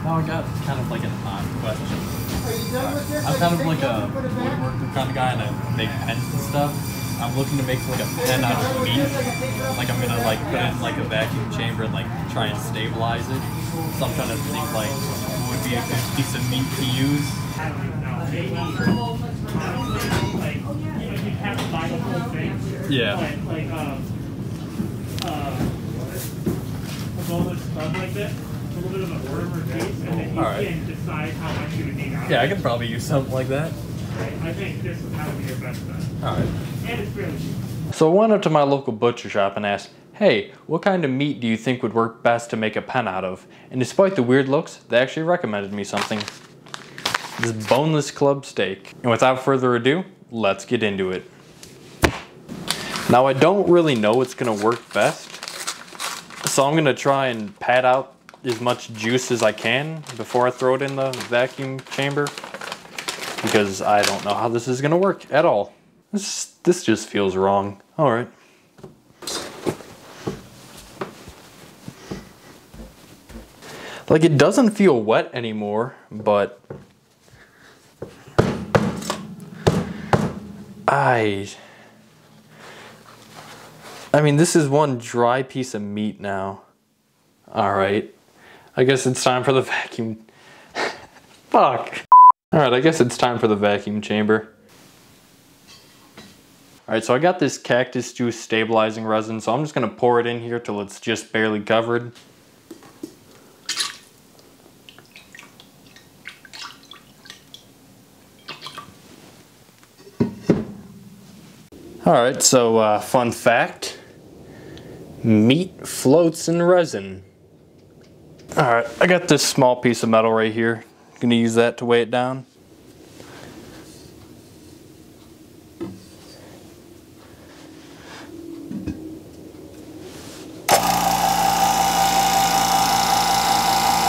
Now I got kind of like an odd question. I'm kind of like a woodworker kind of guy, and I make pens and stuff. I'm looking to make like a pen out of meat. Like I'm gonna like put it in like a vacuum chamber and like try and stabilize it. So I'm trying to think like what would be a good piece of meat to use. I don't know. Maybe like you have to buy the whole thing. Yeah. But like a boneless stuff like this, a little bit of a worm or piece, and then you can decide how much you would need out. Yeah, I could probably use something like that. Right. I think this would have to be your best bet. All right. And it's fairly cheap. So I went up to my local butcher shop and asked, hey, what kind of meat do you think would work best to make a pen out of? And despite the weird looks, they actually recommended me something. This boneless club steak. And without further ado, let's get into it. Now I don't really know what's gonna work best, so I'm gonna try and pad out as much juice as I can before I throw it in the vacuum chamber, because I don't know how this is gonna work at all. This just feels wrong. All right. Like, it doesn't feel wet anymore, but I mean, this is one dry piece of meat now. All right. I guess it's time for the vacuum. Fuck. All right, I guess it's time for the vacuum chamber. All right, so I got this cactus juice stabilizing resin, so I'm just gonna pour it in here till it's just barely covered. All right, so fun fact, meat floats in resin. All right, I got this small piece of metal right here. Gonna use that to weigh it down.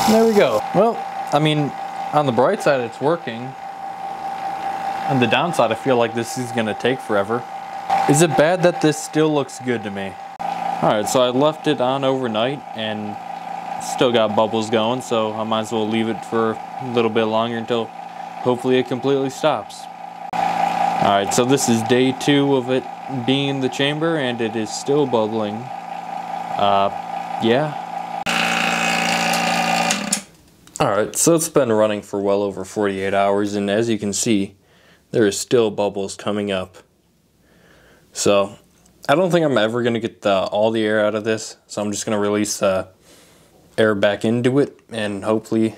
There we go. Well, I mean, on the bright side, it's working. On the downside, I feel like this is gonna take forever. Is it bad that this still looks good to me? All right, so I left it on overnight and still got bubbles going, so I might as well leave it for a little bit longer until hopefully it completely stops. All right, so this is day 2 of it being in the chamber, and it is still bubbling. Yeah. All right, so it's been running for well over 48 hours, and as you can see, there is still bubbles coming up. So I don't think I'm ever gonna get all the air out of this, so I'm just gonna release air back into it, and hopefully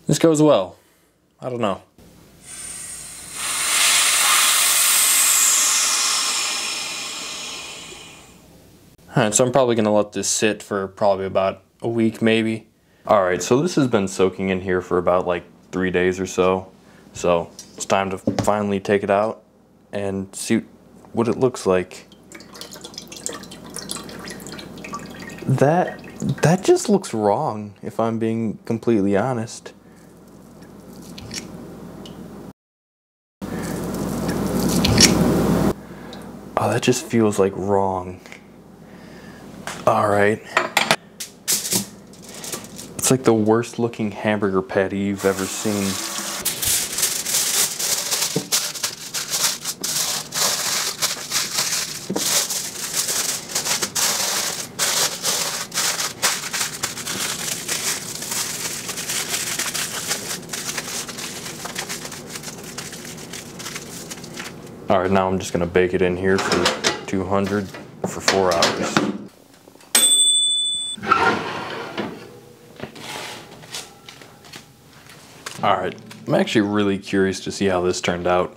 this goes well. I don't know. All right, so I'm probably gonna let this sit for probably about a week maybe. All right, so this has been soaking in here for about like 3 days or so. So it's time to finally take it out and see what it looks like. That just looks wrong, if I'm being completely honest. Oh, that just feels like wrong. All right. It's like the worst looking hamburger patty you've ever seen. All right, now I'm just gonna bake it in here for 200 for 4 hours. All right, I'm actually really curious to see how this turned out.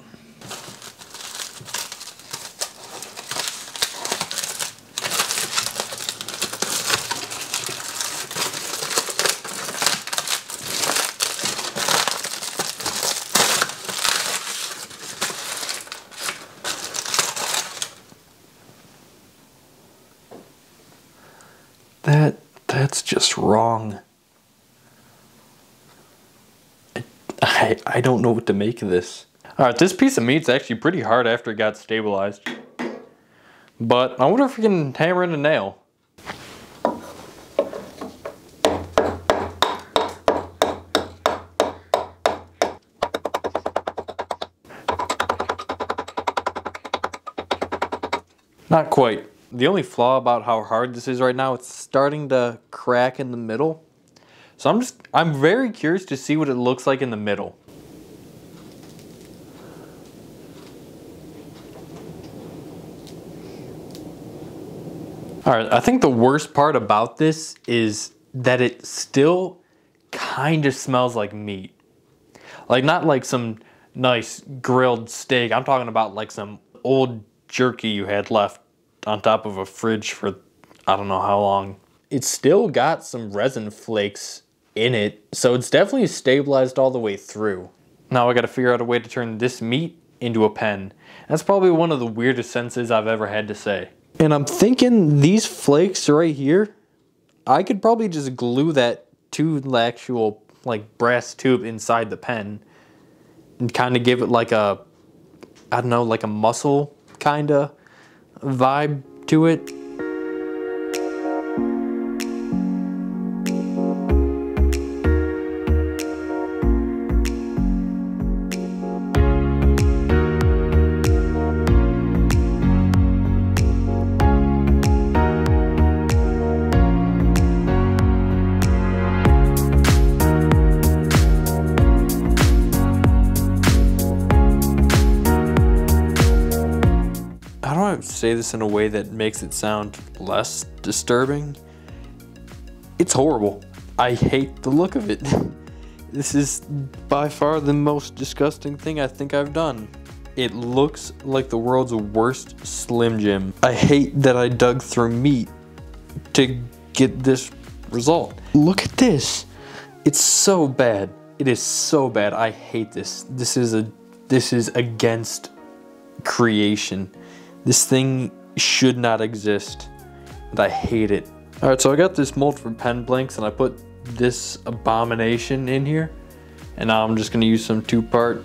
That's just wrong. I don't know what to make of this. All right, this piece of meat's actually pretty hard after it got stabilized. But I wonder if we can hammer in a nail. Not quite. The only flaw about how hard this is right now, it's starting to crack in the middle. So I'm very curious to see what it looks like in the middle. All right, I think the worst part about this is that it still kind of smells like meat. Like, not like some nice grilled steak. I'm talking about like some old jerky you had left on top of a fridge for I don't know how long. It's still got some resin flakes in it, so it's definitely stabilized all the way through. Now I gotta figure out a way to turn this meat into a pen. That's probably one of the weirdest sentences I've ever had to say. And I'm thinking these flakes right here, I could probably just glue that to the actual like brass tube inside the pen and kind of give it like a, I don't know, like a muscle kind of vibe to it. How do I say this in a way that makes it sound less disturbing? It's horrible. I hate the look of it. This is by far the most disgusting thing I think I've done. It looks like the world's worst Slim Jim. I hate that I dug through meat to get this result. Look at this. It's so bad. It is so bad. I hate this. This is against creation. This thing should not exist, and I hate it. All right, so I got this mold for pen blanks, and I put this abomination in here, and now I'm just gonna use some 2-part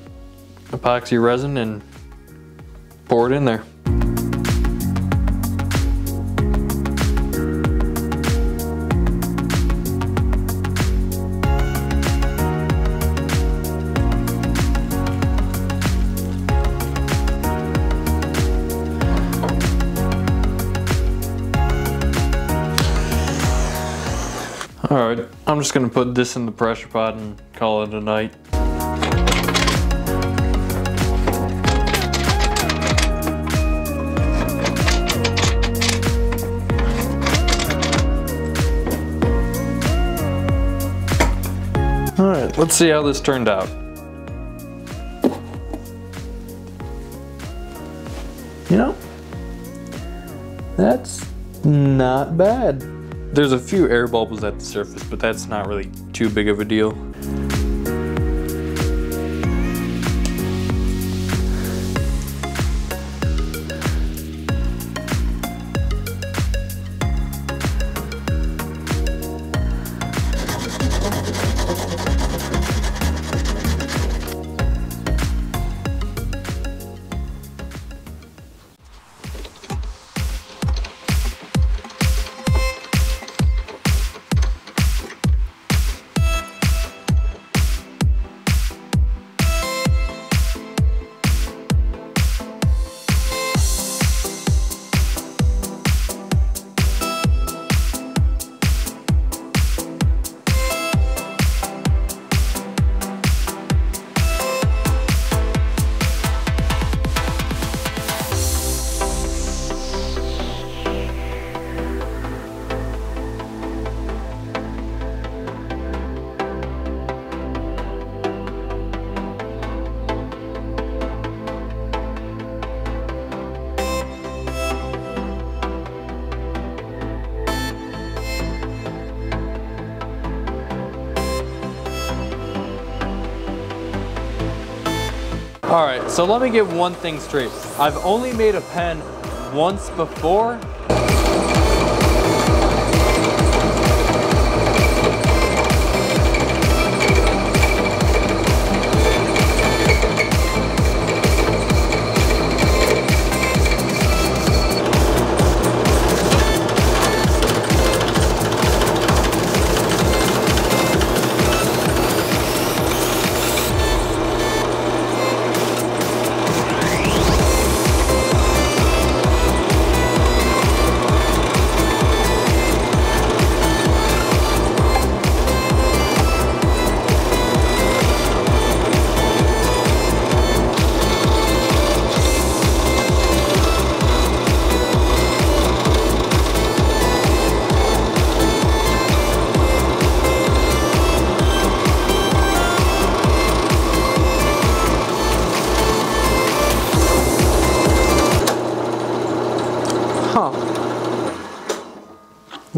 epoxy resin and pour it in there. Alright, I'm just gonna put this in the pressure pot and call it a night. Alright, let's see how this turned out. You know, that's not bad. There's a few air bubbles at the surface, but that's not really too big of a deal. Alright, so let me get one thing straight. I've only made a pen once before.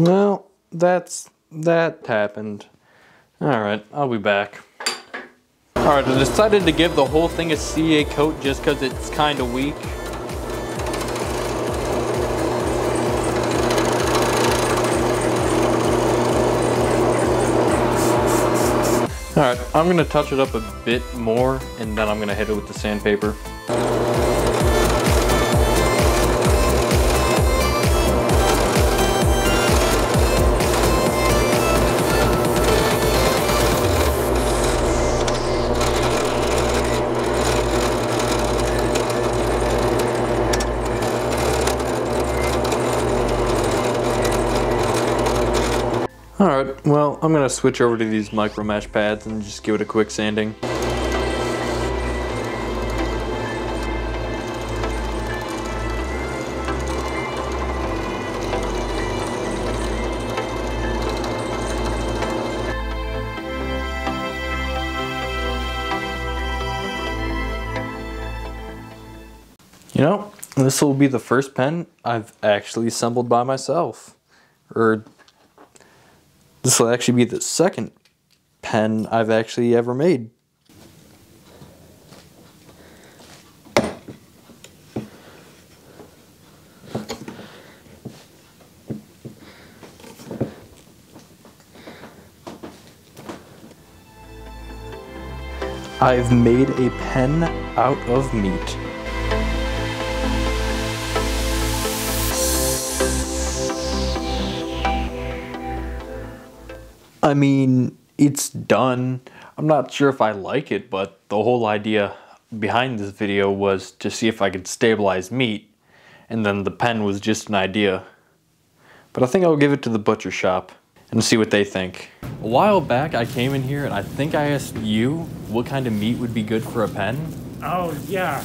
Well, that happened. Alright, I'll be back. Alright, I decided to give the whole thing a CA coat just because it's kind of weak. Alright, I'm going to touch it up a bit more and then I'm going to hit it with the sandpaper. Alright, well, I'm going to switch over to these micro mesh pads and just give it a quick sanding. You know, this will be the first pen I've actually assembled by myself. Or this will actually be the second pen I've actually ever made. I've made a pen out of meat. I mean, it's done. I'm not sure if I like it, but the whole idea behind this video was to see if I could stabilize meat, and then the pen was just an idea. But I think I'll give it to the butcher shop and see what they think. A while back I came in here and I think I asked you what kind of meat would be good for a pen. Oh, yeah.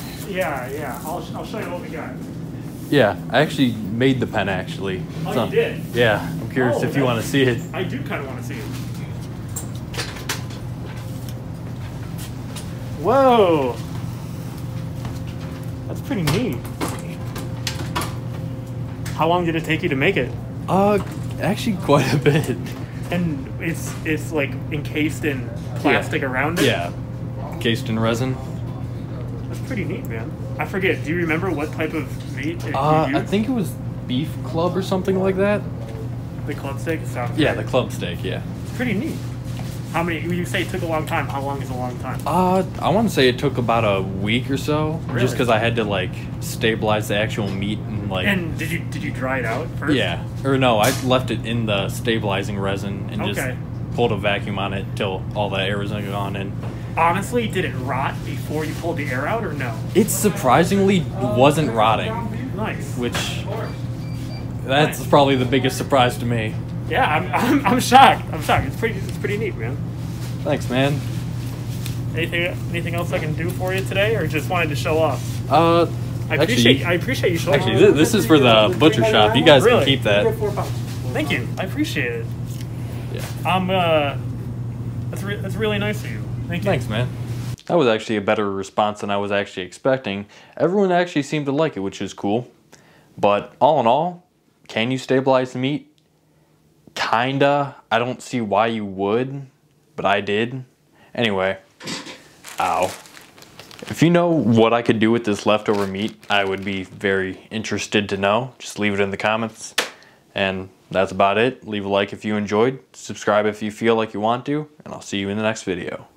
I'll show you what we got. Yeah, I actually made the pen actually. Oh, So, you did? Yeah, I'm curious if you want to see it. I do kind of want to see it. Whoa! That's pretty neat. How long did it take you to make it? Actually quite a bit. And it's like encased in plastic around it? Yeah, encased in resin. That's pretty neat, man. I forget, do you remember what type of meat you used? I think it was beef club or something like that. The club steak? It sounds Yeah, great. the club steak, yeah. It's pretty neat. How many, you say it took a long time. How long is a long time? I want to say it took about a week or so, Really? just because I had to like stabilize the actual meat and like. And did you dry it out first? Yeah, or no, I left it in the stabilizing resin and just pulled a vacuum on it till all the air was gone. And honestly, did it rot before you pulled the air out, or no? it surprisingly wasn't rotting, Nice. which that's probably the biggest surprise to me. Yeah, I'm shocked. I'm shocked. It's pretty neat, man. Thanks, man. Anything else I can do for you today, or just wanted to show off? I appreciate you showing off. Actually, this is for the butcher shop. You guys Really? can keep that. Thank you. I appreciate it. Yeah. That's really nice of you. Thank you. Thanks, man. That was actually a better response than I was actually expecting. Everyone actually seemed to like it, which is cool. But all in all, can you stabilize the meat? Kinda. I don't see why you would, but I did. Anyway. Ow. If you know what I could do with this leftover meat, I would be very interested to know. Just leave it in the comments. And that's about it. Leave a like if you enjoyed. Subscribe if you feel like you want to. And I'll see you in the next video.